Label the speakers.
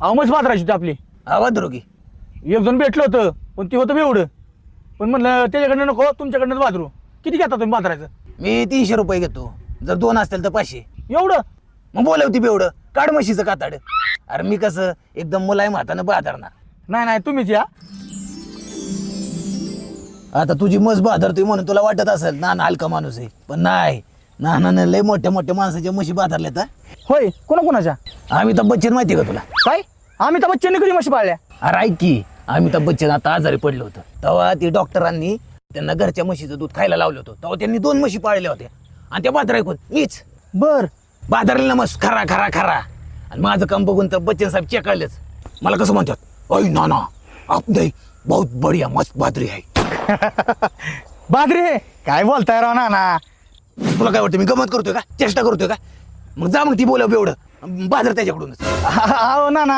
Speaker 1: अहो मस्त बाजाराची होती आपली.
Speaker 2: आवाज धरू की.
Speaker 1: एक जण भेटलं होतं पण ते होतं एवढं. पण म्हणलं त्याच्याकडनं नको तुमच्याकडनं बाजरू. किती घेता तुम्ही बाजाराचं?
Speaker 2: मी 300 रुपये घेतो. जर 2 असतील तर 500.
Speaker 1: एवढं?
Speaker 2: मग बोलवती बेवढं काढ म्हशीचं काताड. अरे मी कसं एकदम मुलायम हातानं बाजारणार.
Speaker 1: नाही नाही तुम्हीच या.
Speaker 2: आता तुझी मस बाजारतोय म्हणून तुला वाटत असेल नाना हलका माणूस आहे, पण नाही. नानानं लय मोठ्या मोठ्या माणसाच्या म्हशी बाजारल्यात.
Speaker 1: होय कोणाच्या?
Speaker 2: अमिताभ बच्चन माहिती का तुला?
Speaker 1: काय अमिताभ बच्चनने कधी म्हशी पाळल्या?
Speaker 2: अरे ऐक की, अमिताभ बच्चन आता आजारी पडलं होतं तेव्हा ते डॉक्टरांनी त्यांना घरच्या म्हशीचं दूध खायला लावलं होतं. तेव्हा त्यांनी 2 म्हशी पाळल्या होत्या आणि त्या बाजार ऐकून मीच
Speaker 1: बर
Speaker 2: बाजारला मस्त खरा खरा खरा. आणि माझं काम बघून तर बच्चन साहेब चेकाळलेच. मला कसं म्हणतात, अय नाना आपने बहुत बढिया मस्त बाजरी आहे.
Speaker 1: बाजरी हे काय बोलताय राव ना.
Speaker 2: तुला काय वाटतं मी गमत करतोय का, चेष्टा करतोय का? मग जा मग ती बोलाव एवढं बाजार त्याच्याकडूनच.
Speaker 1: अहो ना